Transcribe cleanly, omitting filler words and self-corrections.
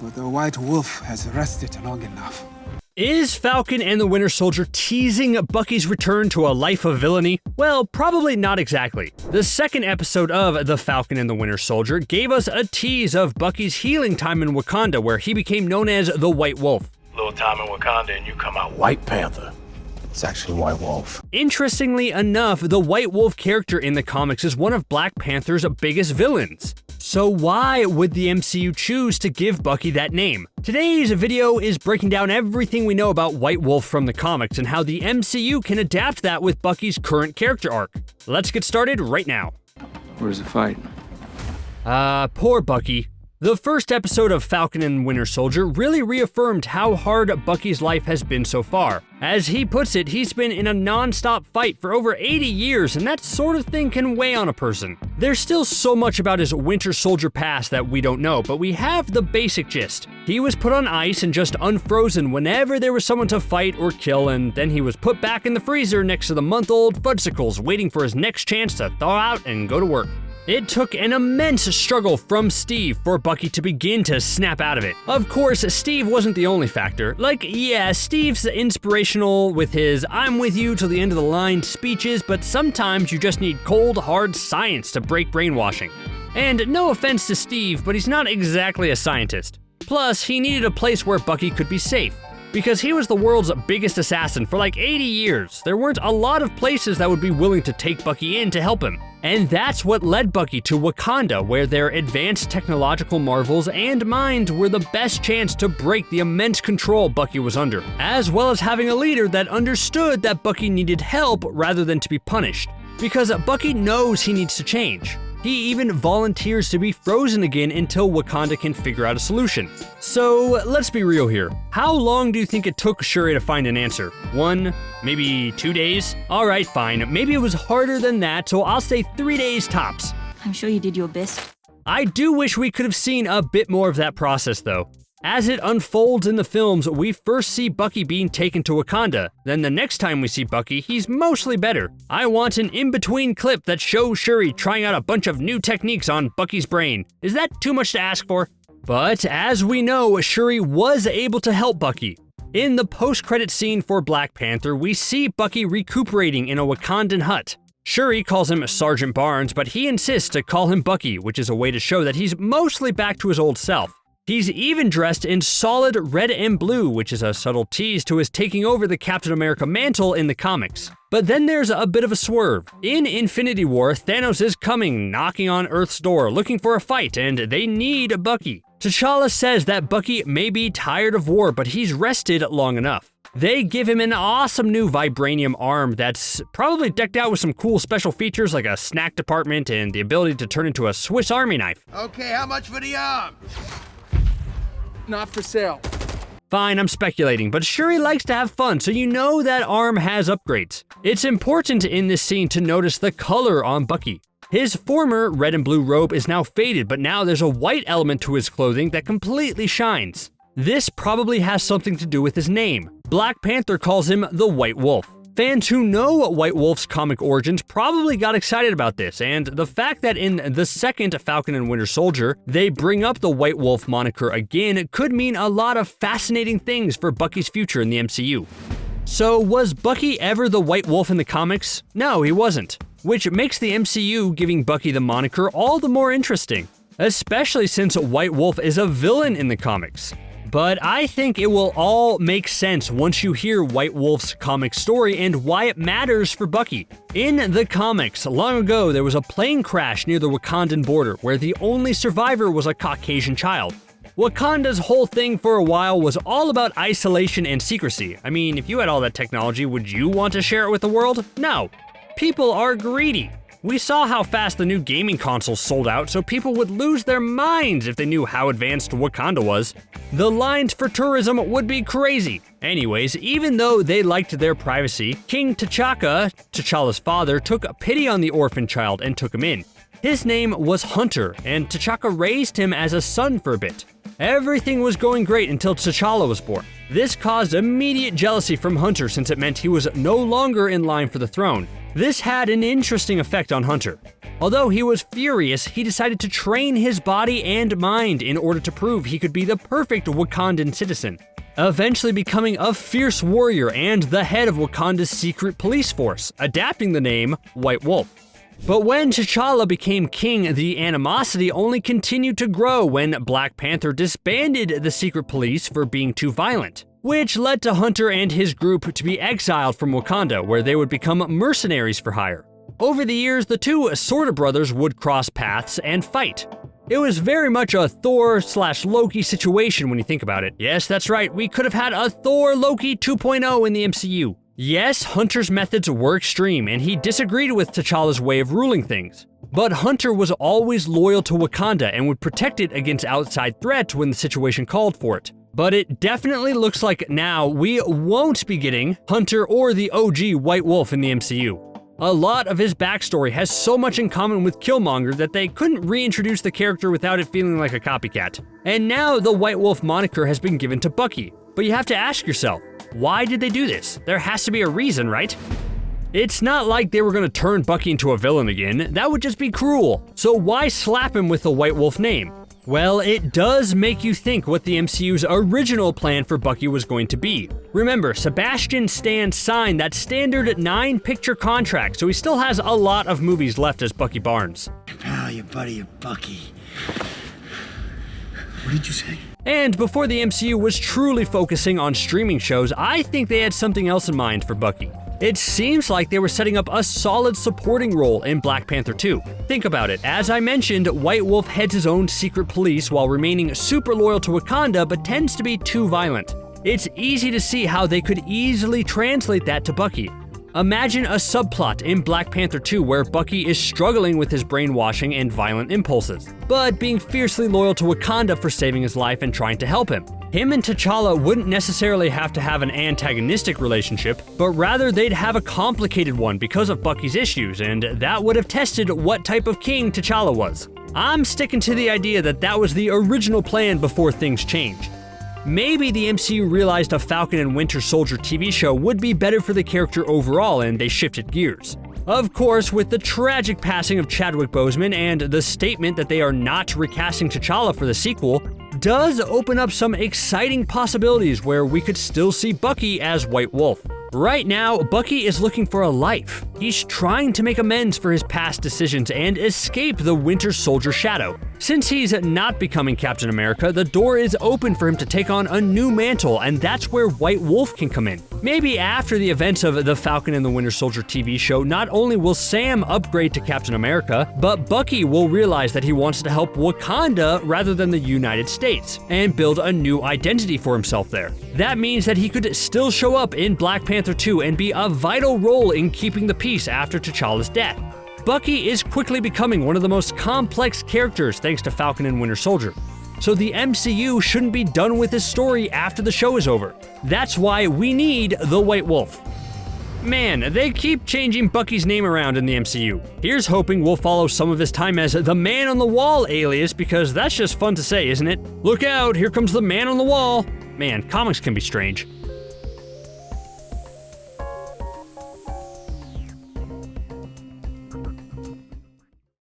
but the White Wolf has rested long enough. Is Falcon and the Winter Soldier teasing Bucky's return to a life of villainy? Well, probably not exactly. The second episode of The Falcon and the Winter Soldier gave us a tease of Bucky's healing time in Wakanda, where he became known as the White Wolf. Little time in Wakanda and you come out White Panther. It's actually White Wolf. Interestingly enough, the White Wolf character in the comics is one of Black Panther's biggest villains. So why would the MCU choose to give Bucky that name? Today's video is breaking down everything we know about White Wolf from the comics and how the MCU can adapt that with Bucky's current character arc. Let's get started right now. Where's the fight? Poor Bucky. The first episode of Falcon and Winter Soldier really reaffirmed how hard Bucky's life has been so far. As he puts it, he's been in a non-stop fight for over 80 years, and that sort of thing can weigh on a person. There's still so much about his Winter Soldier past that we don't know, but we have the basic gist. He was put on ice and just unfrozen whenever there was someone to fight or kill, and then he was put back in the freezer next to the month-old fudgesicles, waiting for his next chance to thaw out and go to work. It took an immense struggle from Steve for Bucky to begin to snap out of it. Of course, Steve wasn't the only factor. Steve's inspirational with his "I'm with you till the end of the line" speeches, but sometimes you just need cold, hard science to break brainwashing. And no offense to Steve, but he's not exactly a scientist. Plus, he needed a place where Bucky could be safe. Because he was the world's biggest assassin for like 80 years, there weren't a lot of places that would be willing to take Bucky in to help him. And that's what led Bucky to Wakanda, where their advanced technological marvels and minds were the best chance to break the immense control Bucky was under, as well as having a leader that understood that Bucky needed help rather than to be punished. Because Bucky knows he needs to change. He even volunteers to be frozen again until Wakanda can figure out a solution. So let's be real here. How long do you think it took Shuri to find an answer? 1, maybe 2 days? Alright, fine. Maybe it was harder than that, so I'll say 3 days tops. I'm sure you did your best. I do wish we could have seen a bit more of that process though. As it unfolds in the films, we first see Bucky being taken to Wakanda. Then the next time we see Bucky, he's mostly better. I want an in-between clip that shows Shuri trying out a bunch of new techniques on Bucky's brain. Is that too much to ask for? But as we know, Shuri was able to help Bucky. In the post-credit scene for Black Panther, we see Bucky recuperating in a Wakandan hut. Shuri calls him Sergeant Barnes, but he insists to call him Bucky, which is a way to show that he's mostly back to his old self. He's even dressed in solid red and blue, which is a subtle tease to his taking over the Captain America mantle in the comics. But then there's a bit of a swerve. In Infinity War, Thanos is coming, knocking on Earth's door, looking for a fight, and they need Bucky. T'Challa says that Bucky may be tired of war, but he's rested long enough. They give him an awesome new vibranium arm that's probably decked out with some cool special features like a snack department and the ability to turn into a Swiss Army knife. Okay, how much for the arm? Not for sale. Fine, I'm speculating, but Shuri likes to have fun, so you know that arm has upgrades. It's important in this scene to notice the color on Bucky. His former red and blue robe is now faded, but now there's a white element to his clothing that completely shines. This probably has something to do with his name. Black Panther calls him the White Wolf. Fans who know White Wolf's comic origins probably got excited about this, and the fact that in the second Falcon and Winter Soldier, they bring up the White Wolf moniker again could mean a lot of fascinating things for Bucky's future in the MCU. So was Bucky ever the White Wolf in the comics? No, he wasn't. Which makes the MCU giving Bucky the moniker all the more interesting, especially since White Wolf is a villain in the comics. But I think it will all make sense once you hear White Wolf's comic story and why it matters for Bucky. In the comics, long ago there was a plane crash near the Wakandan border where the only survivor was a Caucasian child. Wakanda's whole thing for a while was all about isolation and secrecy. I mean, if you had all that technology, would you want to share it with the world? No. People are greedy. We saw how fast the new gaming consoles sold out, so people would lose their minds if they knew how advanced Wakanda was. The lines for tourism would be crazy. Anyways, even though they liked their privacy, King T'Chaka, T'Challa's father, took pity on the orphan child and took him in. His name was Hunter, and T'Chaka raised him as a son for a bit. Everything was going great until T'Challa was born. This caused immediate jealousy from Hunter since it meant he was no longer in line for the throne. This had an interesting effect on Hunter. Although he was furious, he decided to train his body and mind in order to prove he could be the perfect Wakandan citizen, eventually becoming a fierce warrior and the head of Wakanda's secret police force, adapting the name White Wolf. But when T'Challa became king, the animosity only continued to grow when Black Panther disbanded the secret police for being too violent, which led to Hunter and his group to be exiled from Wakanda, where they would become mercenaries for hire. Over the years, the two Sorta brothers would cross paths and fight. It was very much a Thor/Loki situation when you think about it. Yes, that's right, we could have had a Thor-Loki 2.0 in the MCU. Yes, Hunter's methods were extreme, and he disagreed with T'Challa's way of ruling things. But Hunter was always loyal to Wakanda and would protect it against outside threats when the situation called for it. But it definitely looks like now we won't be getting Hunter or the OG White Wolf in the MCU. A lot of his backstory has so much in common with Killmonger that they couldn't reintroduce the character without it feeling like a copycat. And now the White Wolf moniker has been given to Bucky. But you have to ask yourself, why did they do this? There has to be a reason, right? It's not like they were going to turn Bucky into a villain again. That would just be cruel. So why slap him with the White Wolf name? Well, it does make you think what the MCU's original plan for Bucky was going to be. Remember, Sebastian Stan signed that standard 9-picture contract, so he still has a lot of movies left as Bucky Barnes. Your pal, your buddy, your Bucky. What did you say? And before the MCU was truly focusing on streaming shows, I think they had something else in mind for Bucky. It seems like they were setting up a solid supporting role in Black Panther 2. Think about it, as I mentioned, White Wolf heads his own secret police while remaining super loyal to Wakanda but tends to be too violent. It's easy to see how they could easily translate that to Bucky. Imagine a subplot in Black Panther 2 where Bucky is struggling with his brainwashing and violent impulses, but being fiercely loyal to Wakanda for saving his life and trying to help him. Him and T'Challa wouldn't necessarily have to have an antagonistic relationship, but rather they'd have a complicated one because of Bucky's issues, and that would have tested what type of king T'Challa was. I'm sticking to the idea that that was the original plan before things changed. Maybe the MCU realized a Falcon and Winter Soldier TV show would be better for the character overall and they shifted gears. Of course, with the tragic passing of Chadwick Boseman and the statement that they are not recasting T'Challa for the sequel, does open up some exciting possibilities where we could still see Bucky as White Wolf. Right now, Bucky is looking for a life. He's trying to make amends for his past decisions and escape the Winter Soldier shadow. Since he's not becoming Captain America, the door is open for him to take on a new mantle, and that's where White Wolf can come in. Maybe after the events of the Falcon and the Winter Soldier TV show, not only will Sam upgrade to Captain America, but Bucky will realize that he wants to help Wakanda rather than the United States, and build a new identity for himself there. That means that he could still show up in Black Panther 2 and be a vital role in keeping the peace after T'Challa's death. Bucky is quickly becoming one of the most complex characters thanks to Falcon and Winter Soldier. So the MCU shouldn't be done with his story after the show is over. That's why we need the White Wolf. Man, they keep changing Bucky's name around in the MCU. Here's hoping we'll follow some of his time as the Man on the Wall alias, because that's just fun to say, isn't it? Look out, here comes the Man on the Wall. Man, comics can be strange.